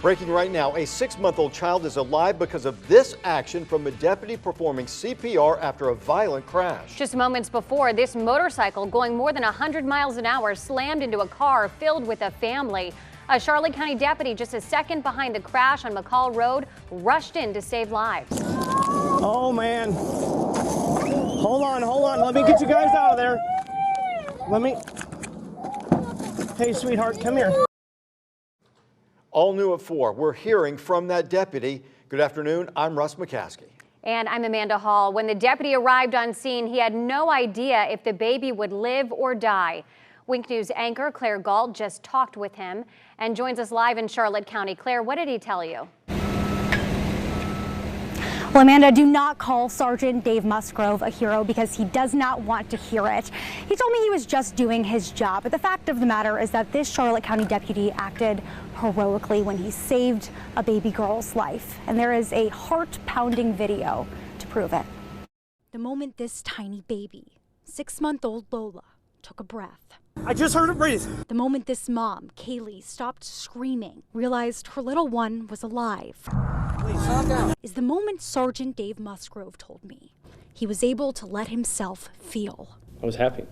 Breaking right now, a 6-month-old child is alive because of this action from a deputy performing CPR after a violent crash. Just moments before, this motorcycle going more than 100 miles an hour slammed into a car filled with a family. A Charlotte County deputy just a second behind the crash on McCall Road rushed in to save lives. Oh man. Hold on. Let me get you guys out of there. Hey, sweetheart, come here. All new at 4. We're hearing from that deputy. Good afternoon. I'm Russ McCaskey. And I'm Amanda Hall. When the deputy arrived on scene, he had no idea if the baby would live or die. Wink News anchor Claire Galt just talked with him and joins us live in Charlotte County. Claire, what did he tell you? Well, Amanda, do not call Sergeant Dave Musgrove a hero because he does not want to hear it. He told me he was just doing his job. But the fact of the matter is that this Charlotte County deputy acted heroically when he saved a baby girl's life. And there is a heart-pounding video to prove it. The moment this tiny baby, 6-month-old Lola, took a breath. I just heard her breathe. The moment this mom, Kaylee, stopped screaming, realized her little one was alive. Please, calm down. Is the moment Sergeant Dave Musgrove told me he was able to let himself feel. I was happy.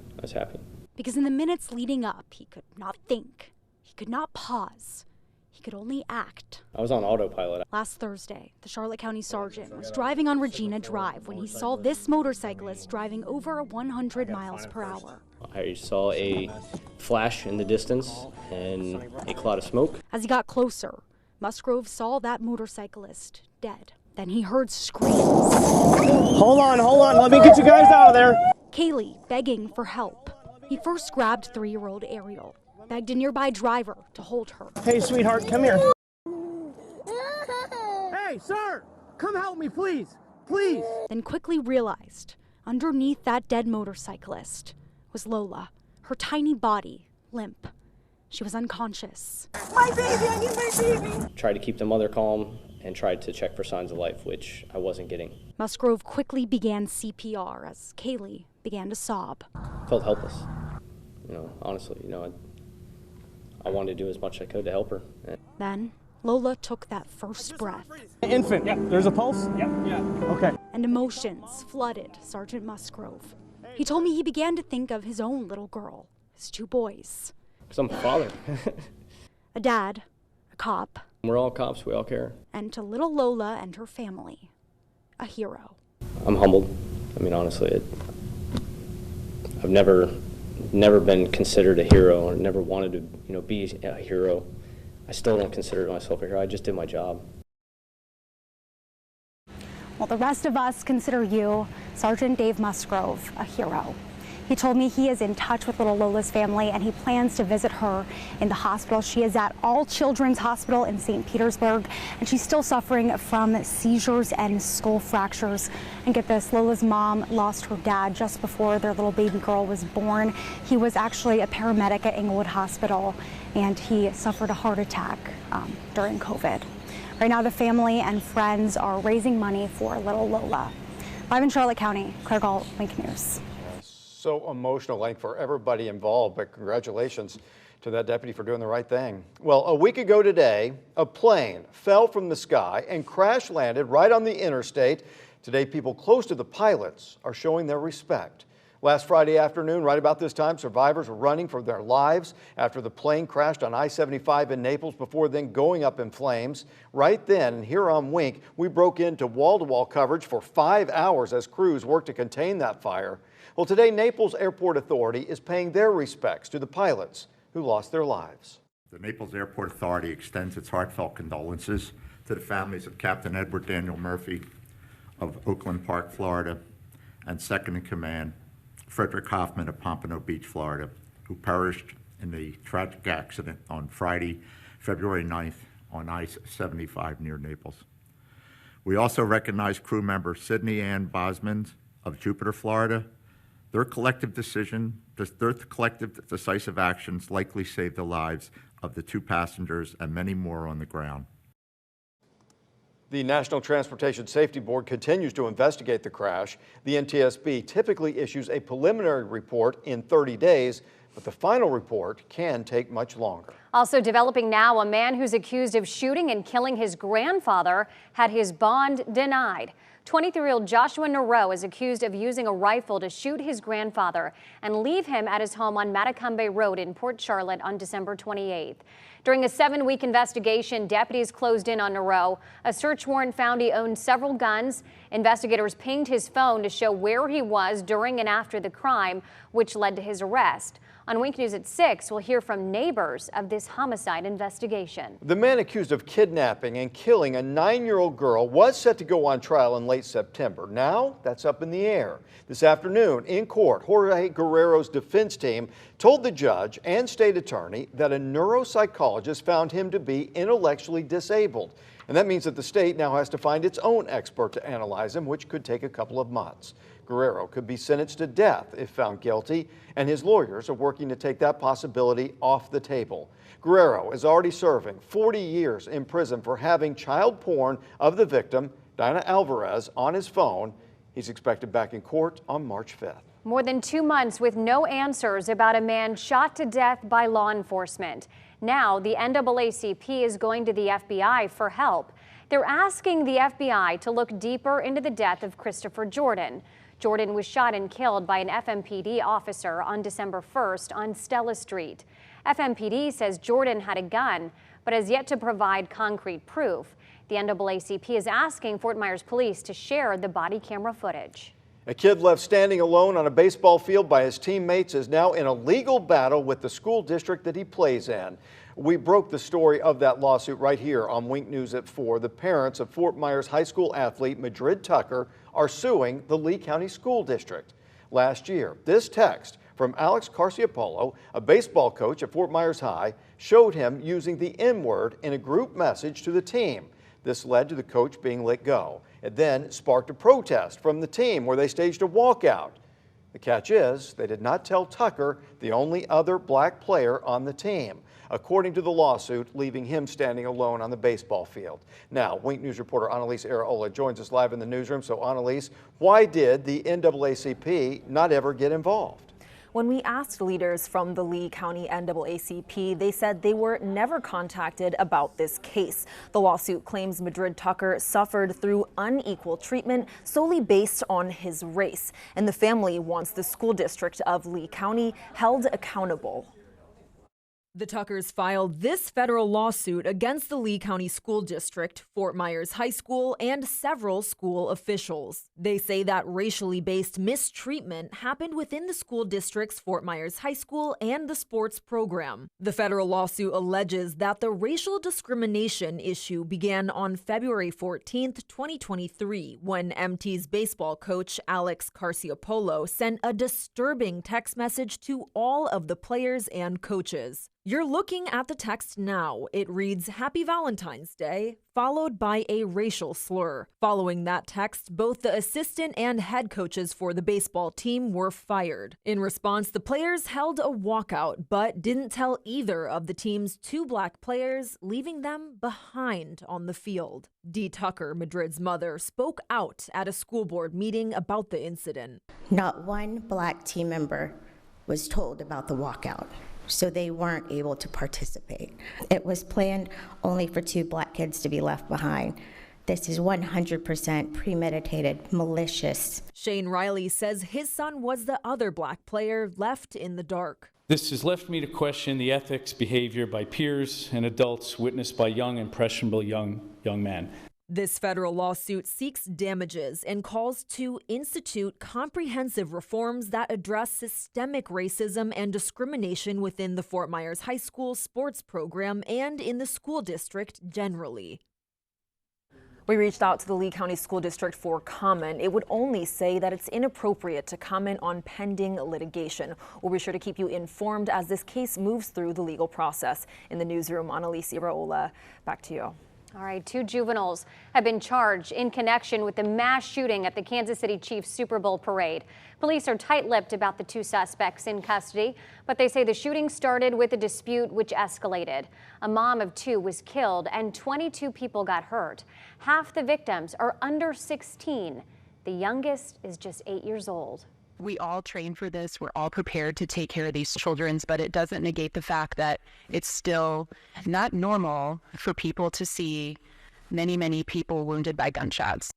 Because in the minutes leading up, he could not think. He could not pause. He could only act. I was on autopilot. Last Thursday, the Charlotte County Sergeant was driving on Regina Drive when he saw this motorcyclist driving over 100 miles per hour. I saw a flash in the distance and a cloud of smoke. As he got closer, Musgrove saw that motorcyclist dead. Then he heard screams. Hold on. Let me get you guys out of there. Kaylee begging for help. He first grabbed 3-year-old Ariel, begged a nearby driver to hold her. Hey, sweetheart, come here. Hey, sir, come help me, please. Then quickly realized underneath that dead motorcyclist was Lola, her tiny body limp. She was unconscious. My baby, I need my baby. Tried to keep the mother calm and tried to check for signs of life, which I wasn't getting. Musgrove quickly began CPR as Kaylee began to sob. Felt helpless. Honestly, I wanted to do as much as I could to help her. Then Lola took that first breath. Infant, yeah. There's a pulse? Yeah. Okay. And emotions flooded Sergeant Musgrove. He told me he began to think of his own little girl, his 2 boys. Because I'm a father. A dad, a cop. We're all cops, we all care. And to little Lola and her family, a hero. I'm humbled. Honestly, I've never been considered a hero or never wanted to, be a hero. I still don't consider myself a hero. I just did my job. Well, the rest of us consider you, Sergeant Dave Musgrove, a hero. He told me he is in touch with little Lola's family and he plans to visit her in the hospital. She is at All Children's Hospital in St. Petersburg, and she's still suffering from seizures and skull fractures. And get this, Lola's mom lost her dad just before their little baby girl was born. He was actually a paramedic at Englewood Hospital, and he suffered a heart attack during COVID. Right now, the family and friends are raising money for little Lola. Live in Charlotte County, Claire Galt, Wink News. So emotional, like, for everybody involved, but congratulations to that deputy for doing the right thing. Well, a week ago today, a plane fell from the sky and crash landed right on the interstate. Today, people close to the pilots are showing their respect. Last Friday afternoon, right about this time, survivors were running for their lives after the plane crashed on I-75 in Naples before then going up in flames. Right then, here on Wink, we broke into wall-to-wall coverage for 5 hours as crews worked to contain that fire. Well, today, Naples Airport Authority is paying their respects to the pilots who lost their lives. The Naples Airport Authority extends its heartfelt condolences to the families of Captain Edward Daniel Murphy of Oakland Park, Florida, and Second in Command, Frederick Hoffman of Pompano Beach, Florida, who perished in the tragic accident on Friday, February 9th on I-75 near Naples. We also recognize crew member Sydney Ann Bosmans of Jupiter, Florida. Their collective decisive actions likely saved the lives of the 2 passengers and many more on the ground. The National Transportation Safety Board continues to investigate the crash. The NTSB typically issues a preliminary report in 30 days, but the final report can take much longer. Also developing now, a man who's accused of shooting and killing his grandfather had his bond denied. 23-year-old Joshua Nareau is accused of using a rifle to shoot his grandfather and leave him at his home on Matacumbe Road in Port Charlotte on December 28th. During a 7-week investigation, deputies closed in on Nareau. A search warrant found he owned several guns. Investigators pinged his phone to show where he was during and after the crime, which led to his arrest. On Wink News at 6, we'll hear from neighbors of this homicide investigation. The man accused of kidnapping and killing a 9-year-old girl was set to go on trial in late September. Now, that's up in the air. This afternoon, in court, Jorge Guerrero's defense team told the judge and state attorney that a neuropsychologist found him to be intellectually disabled. And that means that the state now has to find its own expert to analyze him, which could take a couple of months. Guerrero could be sentenced to death if found guilty, and his lawyers are working to take that possibility off the table. Guerrero is already serving 40 years in prison for having child porn of the victim, Dinah Alvarez, on his phone. He's expected back in court on March 5th. More than 2 months with no answers about a man shot to death by law enforcement. Now, the NAACP is going to the FBI for help. They're asking the FBI to look deeper into the death of Christopher Jordan. Jordan was shot and killed by an FMPD officer on December 1st on Stella Street. FMPD says Jordan had a gun, but has yet to provide concrete proof. The NAACP is asking Fort Myers police to share the body camera footage. A kid left standing alone on a baseball field by his teammates is now in a legal battle with the school district that he plays in. We broke the story of that lawsuit right here on Wink News at 4. The parents of Fort Myers High School athlete Madrid Tucker are suing the Lee County School District. Last year, this text from Alex Carciopolo, a baseball coach at Fort Myers High, showed him using the N-word in a group message to the team. This led to the coach being let go. It then sparked a protest from the team where they staged a walkout. The catch is they did not tell Tucker, the only other black player on the team, according to the lawsuit, leaving him standing alone on the baseball field. Now, Wink News reporter Annalise Araola joins us live in the newsroom. So, Annalise, why did the NAACP not ever get involved? When we asked leaders from the Lee County NAACP, they said they were never contacted about this case. The lawsuit claims Madrid Tucker suffered through unequal treatment solely based on his race, and the family wants the school district of Lee County held accountable. The Tuckers filed this federal lawsuit against the Lee County School District, Fort Myers High School, and several school officials. They say that racially based mistreatment happened within the school district's Fort Myers High School and the sports program. The federal lawsuit alleges that the racial discrimination issue began on February 14th, 2023, when MT's baseball coach Alex Carciopolo sent a disturbing text message to all of the players and coaches. You're looking at the text now. It reads, "Happy Valentine's Day," followed by a racial slur. Following that text, both the assistant and head coaches for the baseball team were fired. In response, the players held a walkout, but didn't tell either of the team's 2 black players, leaving them behind on the field. Dee Tucker, Madrid's mother, spoke out at a school board meeting about the incident. Not one black team member was told about the walkout, so they weren't able to participate. It was planned only for 2 black kids to be left behind. This is 100% premeditated, malicious. Shane Riley says his son was the other black player left in the dark. This has left me to question the ethics, behavior by peers and adults witnessed by young, impressionable young men. This federal lawsuit seeks damages and calls to institute comprehensive reforms that address systemic racism and discrimination within the Fort Myers High School sports program and in the school district generally. We reached out to the Lee County School District for comment. It would only say that it's inappropriate to comment on pending litigation. We'll be sure to keep you informed as this case moves through the legal process. In the newsroom, Annalise Iraola, back to you. All right, 2 juveniles have been charged in connection with the mass shooting at the Kansas City Chiefs Super Bowl parade. Police are tight-lipped about the 2 suspects in custody, but they say the shooting started with a dispute which escalated. A mom of 2 was killed and 22 people got hurt. Half the victims are under 16. The youngest is just 8 years old. We all train for this. We're all prepared to take care of these children, but it doesn't negate the fact that it's still not normal for people to see many, many people wounded by gunshots.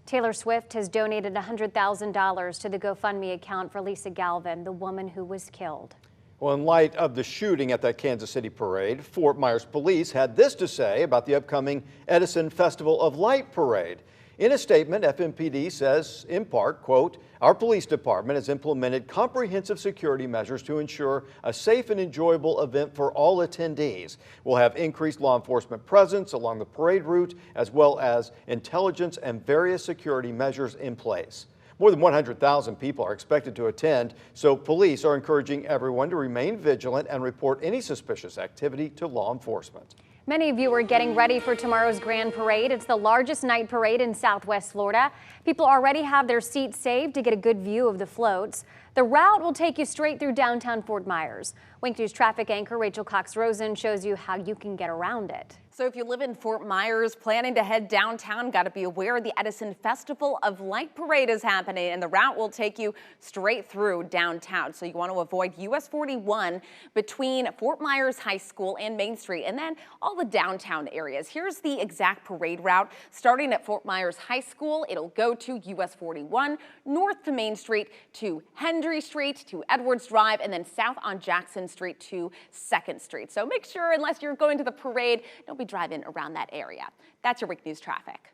Taylor Swift has donated $100,000 to the GoFundMe account for Lisa Galvin, the woman who was killed. Well, in light of the shooting at that Kansas City parade, Fort Myers police had this to say about the upcoming Edison Festival of Light parade. In a statement, FMPD says, in part, quote, "Our police department has implemented comprehensive security measures to ensure a safe and enjoyable event for all attendees. We'll have increased law enforcement presence along the parade route, as well as intelligence and various security measures in place." More than 100,000 people are expected to attend, so police are encouraging everyone to remain vigilant and report any suspicious activity to law enforcement. Many of you are getting ready for tomorrow's Grand Parade. It's the largest night parade in Southwest Florida. People already have their seats saved to get a good view of the floats. The route will take you straight through downtown Fort Myers. Wink News traffic anchor Rachel Cox-Rosen shows you how you can get around it. So if you live in Fort Myers, planning to head downtown, got to be aware the Edison Festival of Light Parade is happening, and the route will take you straight through downtown. So you want to avoid US 41 between Fort Myers High School and Main Street, and then all the downtown areas. Here's the exact parade route. Starting at Fort Myers High School, it'll go to US 41, north to Main Street to Hendry Street to Edwards Drive, and then south on Jackson Street to 2nd Street. So make sure, unless you're going to the parade, don't be driving around that area. That's your Wink News traffic.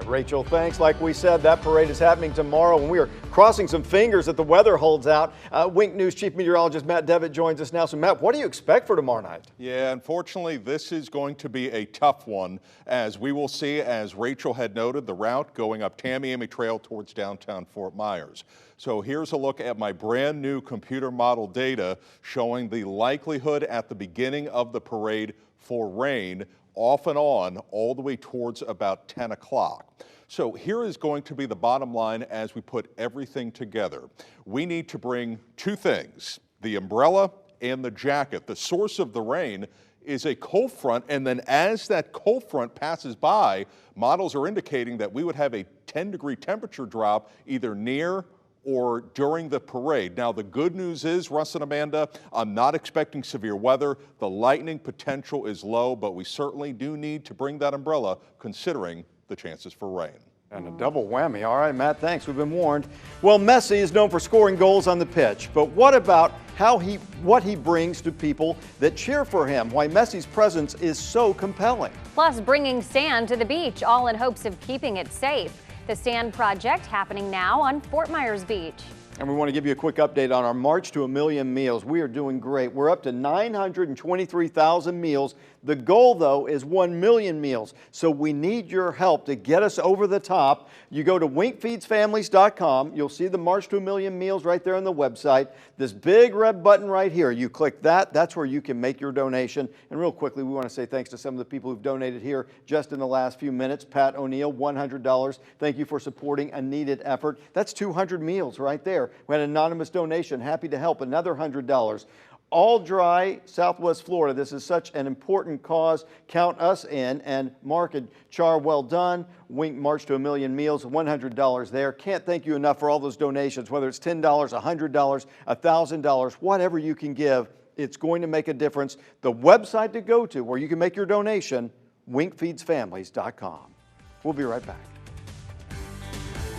Rachel, thanks. Like we said, that parade is happening tomorrow, and we are crossing some fingers that the weather holds out. Wink News Chief Meteorologist Matt Devitt joins us now. So, Matt, what do you expect for tomorrow night? Yeah, unfortunately, this is going to be a tough one, as we will see, as Rachel had noted, the route going up Tamiami Trail towards downtown Fort Myers. So here's a look at my brand new computer model data showing the likelihood at the beginning of the parade for rain off and on all the way towards about 10 o'clock. So here is going to be the bottom line as we put everything together. We need to bring two things, the umbrella and the jacket. The source of the rain is a cold front, and then as that cold front passes by, models are indicating that we would have a 10-degree temperature drop either near or during the parade. Now, the good news is, Russ and Amanda, I'm not expecting severe weather. The lightning potential is low, but we certainly do need to bring that umbrella considering the chances for rain. And a double whammy. All right, Matt, thanks. We've been warned. Well, Messi is known for scoring goals on the pitch, but what about what he brings to people that cheer for him? Why Messi's presence is so compelling. Plus, bringing sand to the beach, all in hopes of keeping it safe. The Sand Project happening now on Fort Myers Beach. And we want to give you a quick update on our March to a Million meals. We are doing great. We're up to 923,000 meals. The goal, though, is 1 million meals. So we need your help to get us over the top. You go to winkfeedsfamilies.com. You'll see the March to a Million meals right there on the website. This big red button right here, you click that. That's where you can make your donation. And real quickly, we want to say thanks to some of the people who've donated here just in the last few minutes. Pat O'Neill, $100. Thank you for supporting a needed effort. That's 200 meals right there. We had an anonymous donation. Happy to help. Another $100. All Dry, Southwest Florida. This is such an important cause. Count us in. And Mark and Char, well done. Wink March to a Million meals, $100 there. Can't thank you enough for all those donations, whether it's $10, $100, $1,000, whatever you can give. It's going to make a difference. The website to go to where you can make your donation, winkfeedsfamilies.com. We'll be right back.